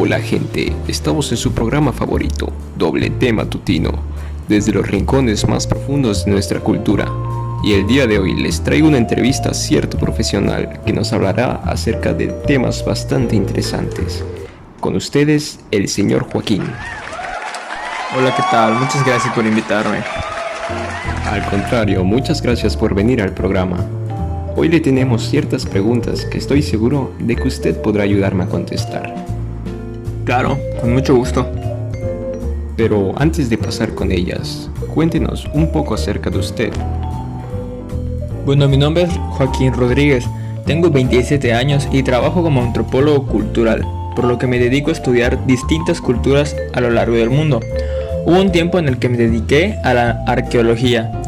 Hola gente, estamos en su programa favorito, Doble T Matutino, desde los rincones más profundos de nuestra cultura. Y el día de hoy les traigo una entrevista a cierto profesional que nos hablará acerca de temas bastante interesantes. Con ustedes, el señor Joaquín. Hola, ¿qué tal? Muchas gracias por invitarme. Al contrario, muchas gracias por venir al programa. Hoy le tenemos ciertas preguntas que estoy seguro de que usted podrá ayudarme a contestar. Claro, con mucho gusto. Pero antes de pasar con ellas, cuéntenos un poco acerca de usted. Bueno, mi nombre es Joaquín Rodríguez, tengo 27 años y trabajo como antropólogo cultural, por lo que me dedico a estudiar distintas culturas a lo largo del mundo. Hubo un tiempo en el que me dediqué a la arqueología,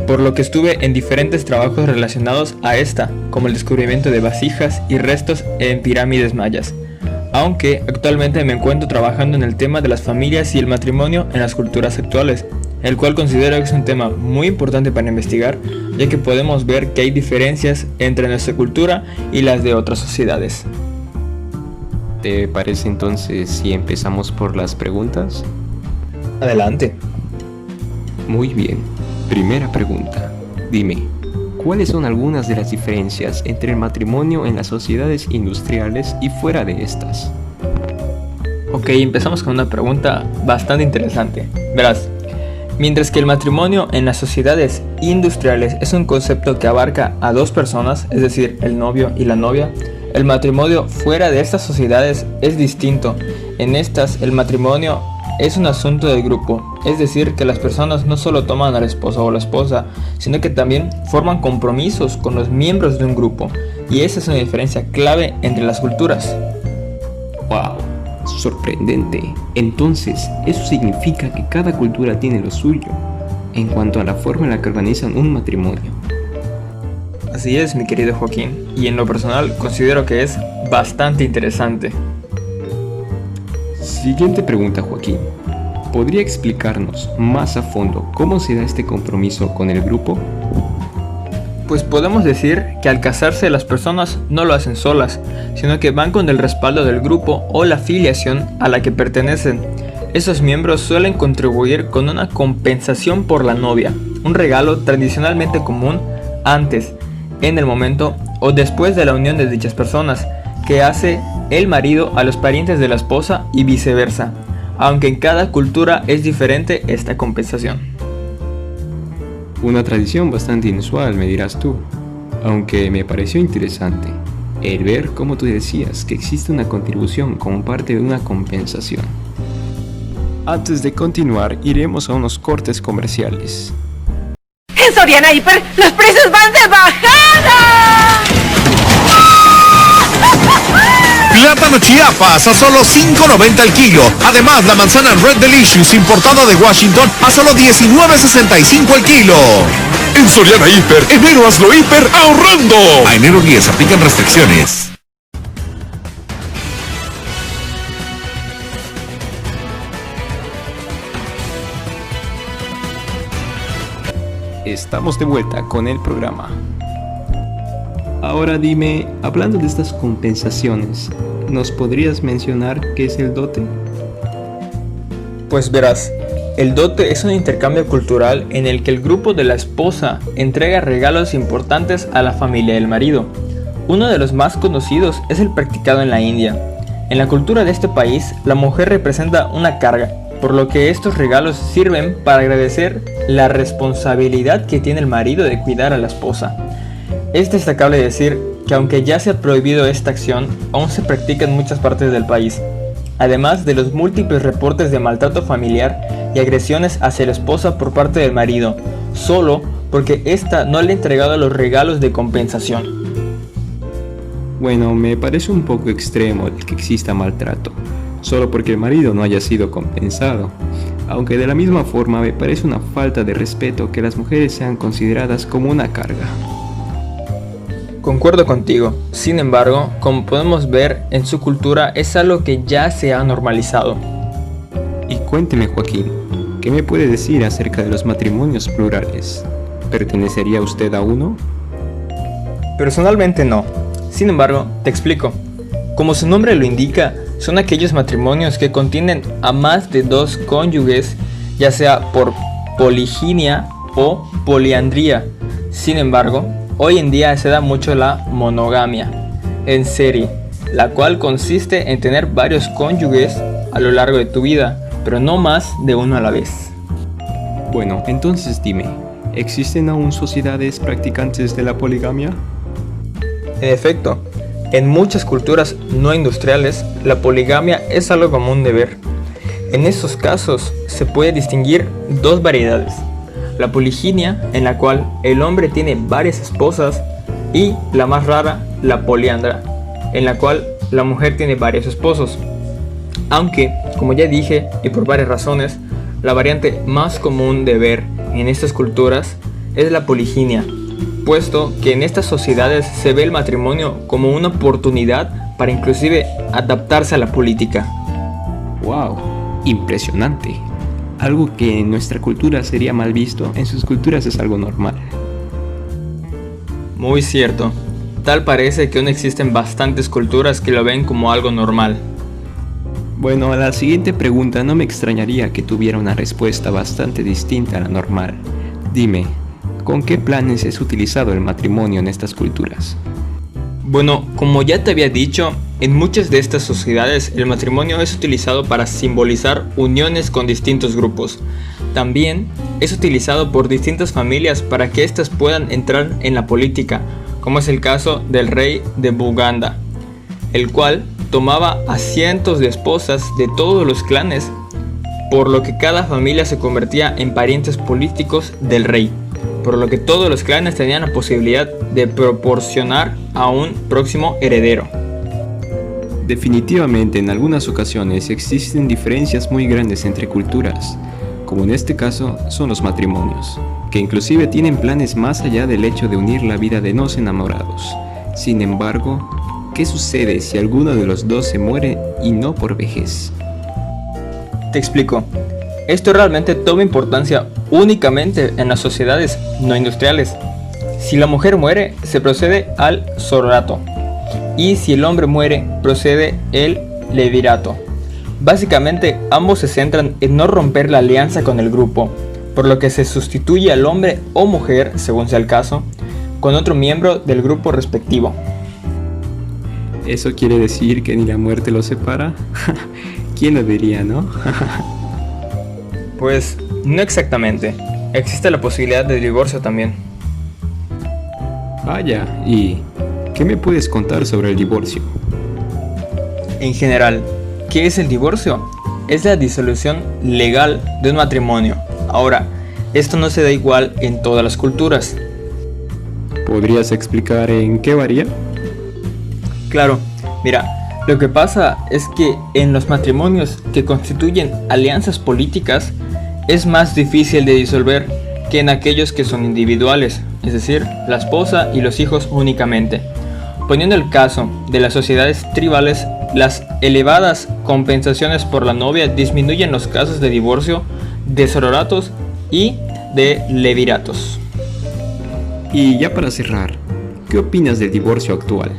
por lo que estuve en diferentes trabajos relacionados a esta, como el descubrimiento de vasijas y restos en pirámides mayas. Aunque actualmente me encuentro trabajando en el tema de las familias y el matrimonio en las culturas actuales, el cual considero que es un tema muy importante para investigar, ya que podemos ver que hay diferencias entre nuestra cultura y las de otras sociedades. ¿Te parece entonces si empezamos por las preguntas? Adelante. Muy bien. Primera pregunta. Dime, ¿cuáles son algunas de las diferencias entre el matrimonio en las sociedades industriales y fuera de estas? Ok, empezamos con una pregunta bastante interesante. Verás, mientras que el matrimonio en las sociedades industriales es un concepto que abarca a dos personas, es decir, el novio y la novia, el matrimonio fuera de estas sociedades es distinto. En estas, el matrimonio es un asunto del grupo, es decir, que las personas no solo toman al esposo o la esposa, sino que también forman compromisos con los miembros de un grupo, y esa es una diferencia clave entre las culturas. ¡Wow! Sorprendente. Entonces, eso significa que cada cultura tiene lo suyo, en cuanto a la forma en la que organizan un matrimonio. Así es, mi querido Joaquín, y en lo personal considero que es bastante interesante. Siguiente pregunta, Joaquín. ¿Podría explicarnos más a fondo cómo se da este compromiso con el grupo? Pues podemos decir que al casarse las personas no lo hacen solas, sino que van con el respaldo del grupo o la filiación a la que pertenecen. Esos miembros suelen contribuir con una compensación por la novia, un regalo tradicionalmente común antes, en el momento o después de la unión de dichas personas, que hace el marido a los parientes de la esposa y viceversa, aunque en cada cultura es diferente esta compensación. Una tradición bastante inusual, me dirás tú, aunque me pareció interesante el ver, como tú decías, que existe una contribución como parte de una compensación. Antes de continuar, iremos a unos cortes comerciales. En Soriana Hiper, los precios van de bajada. Plátano Chiapas a solo $5.90 el kilo. Además, la manzana Red Delicious importada de Washington a solo $19.65 el kilo. En Soriana Hiper, enero hazlo hiper ahorrando. A enero 10 aplican restricciones. Estamos de vuelta con el programa. Ahora dime, hablando de estas compensaciones, ¿nos podrías mencionar qué es el dote? Pues verás, el dote es un intercambio cultural en el que el grupo de la esposa entrega regalos importantes a la familia del marido. Uno de los más conocidos es el practicado en la India. En la cultura de este país, la mujer representa una carga, por lo que estos regalos sirven para agradecer la responsabilidad que tiene el marido de cuidar a la esposa. Es destacable decir que aunque ya se ha prohibido esta acción, aún se practica en muchas partes del país, además de los múltiples reportes de maltrato familiar y agresiones hacia la esposa por parte del marido, solo porque ésta no le ha entregado los regalos de compensación. Bueno, me parece un poco extremo el que exista maltrato, solo porque el marido no haya sido compensado, aunque de la misma forma me parece una falta de respeto que las mujeres sean consideradas como una carga. Concuerdo contigo, sin embargo, como podemos ver, en su cultura es algo que ya se ha normalizado. Y cuénteme, Joaquín, ¿qué me puede decir acerca de los matrimonios plurales? ¿Pertenecería usted a uno? Personalmente no. Sin embargo, te explico. Como su nombre lo indica, son aquellos matrimonios que contienen a más de 2 cónyuges, ya sea por poliginia o poliandría. Sin embargo, hoy en día se da mucho la monogamia en serie, la cual consiste en tener varios cónyuges a lo largo de tu vida, pero no más de uno a la vez. Bueno, entonces dime, ¿existen aún sociedades practicantes de la poligamia? En efecto, en muchas culturas no industriales, la poligamia es algo común de ver. En estos casos se puede distinguir 2 variedades: la poliginia, en la cual el hombre tiene varias esposas, y la más rara, la poliandra, en la cual la mujer tiene varios esposos. Aunque, como ya dije, y por varias razones, la variante más común de ver en estas culturas es la poliginia, puesto que en estas sociedades se ve el matrimonio como una oportunidad para inclusive adaptarse a la política. ¡Wow! Impresionante. Algo que en nuestra cultura sería mal visto, en sus culturas es algo normal. Muy cierto. Tal parece que aún existen bastantes culturas que lo ven como algo normal. Bueno, a la siguiente pregunta no me extrañaría que tuviera una respuesta bastante distinta a la normal. Dime, ¿con qué planes es utilizado el matrimonio en estas culturas? Bueno, como ya te había dicho, en muchas de estas sociedades el matrimonio es utilizado para simbolizar uniones con distintos grupos. También es utilizado por distintas familias para que éstas puedan entrar en la política, como es el caso del rey de Buganda, el cual tomaba a cientos de esposas de todos los clanes, por lo que cada familia se convertía en parientes políticos del rey, por lo que todos los clanes tenían la posibilidad de proporcionar a un próximo heredero. Definitivamente en algunas ocasiones existen diferencias muy grandes entre culturas, como en este caso son los matrimonios, que inclusive tienen planes más allá del hecho de unir la vida de 2 enamorados. Sin embargo, ¿qué sucede si alguno de los 2 se muere y no por vejez? Te explico. Esto realmente toma importancia únicamente en las sociedades no industriales. Si la mujer muere, se procede al sororato, y si el hombre muere, procede el levirato. Básicamente, ambos se centran en no romper la alianza con el grupo, por lo que se sustituye al hombre o mujer, según sea el caso, con otro miembro del grupo respectivo. ¿Eso quiere decir que ni la muerte los separa? ¿Quién lo diría, no? Pues no exactamente. Existe la posibilidad de divorcio también. Vaya, ¿y qué me puedes contar sobre el divorcio? En general, ¿qué es el divorcio? Es la disolución legal de un matrimonio. Ahora, esto no se da igual en todas las culturas. ¿Podrías explicar en qué varía? Claro, mira, lo que pasa es que en los matrimonios que constituyen alianzas políticas es más difícil de disolver que en aquellos que son individuales, es decir, la esposa y los hijos únicamente. Poniendo el caso de las sociedades tribales, las elevadas compensaciones por la novia disminuyen los casos de divorcio, de sororatos y de leviratos. Y ya para cerrar, ¿qué opinas del divorcio actual?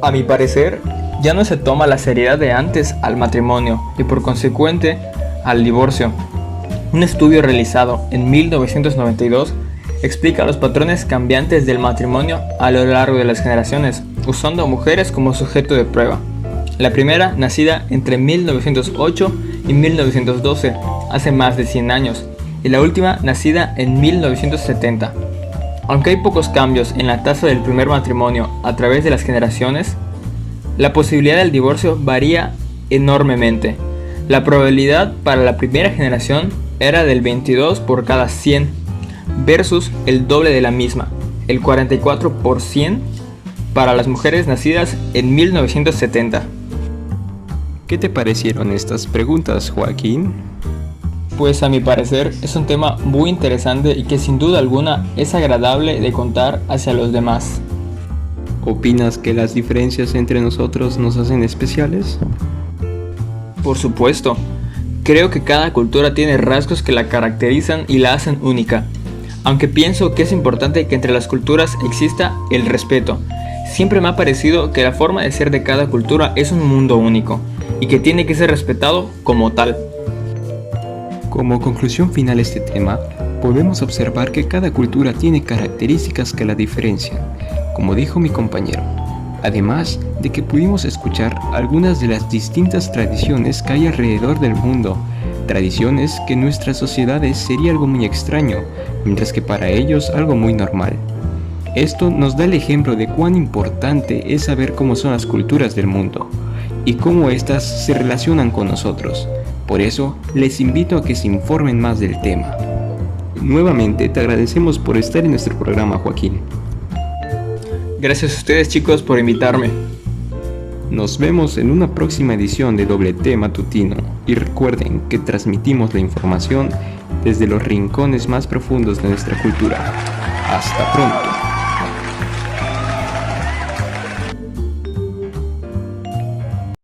A mi parecer, ya no se toma la seriedad de antes al matrimonio y por consecuente al divorcio. Un estudio realizado en 1992 explica los patrones cambiantes del matrimonio a lo largo de las generaciones, usando a mujeres como sujeto de prueba. La primera, nacida entre 1908 y 1912, hace más de 100 años, y la última, nacida en 1970. Aunque hay pocos cambios en la tasa del primer matrimonio a través de las generaciones, la posibilidad del divorcio varía enormemente. La probabilidad para la primera generación era del 22 por cada 100 versus el doble de la misma, el 44 por 100 para las mujeres nacidas en 1970. ¿Qué te parecieron estas preguntas, Joaquín? Pues a mi parecer es un tema muy interesante y que sin duda alguna es agradable de contar hacia los demás. ¿Opinas que las diferencias entre nosotros nos hacen especiales? Por supuesto, creo que cada cultura tiene rasgos que la caracterizan y la hacen única, aunque pienso que es importante que entre las culturas exista el respeto. Siempre me ha parecido que la forma de ser de cada cultura es un mundo único y que tiene que ser respetado como tal. Como conclusión final a este tema, podemos observar que cada cultura tiene características que la diferencian, como dijo mi compañero. Además de que pudimos escuchar algunas de las distintas tradiciones que hay alrededor del mundo, tradiciones que en nuestras sociedades sería algo muy extraño, mientras que para ellos algo muy normal. Esto nos da el ejemplo de cuán importante es saber cómo son las culturas del mundo y cómo éstas se relacionan con nosotros. Por eso, les invito a que se informen más del tema. Nuevamente te agradecemos por estar en nuestro programa, Joaquín. Gracias a ustedes, chicos, por invitarme. Nos vemos en una próxima edición de Doble T Matutino y recuerden que transmitimos la información desde los rincones más profundos de nuestra cultura. Hasta pronto.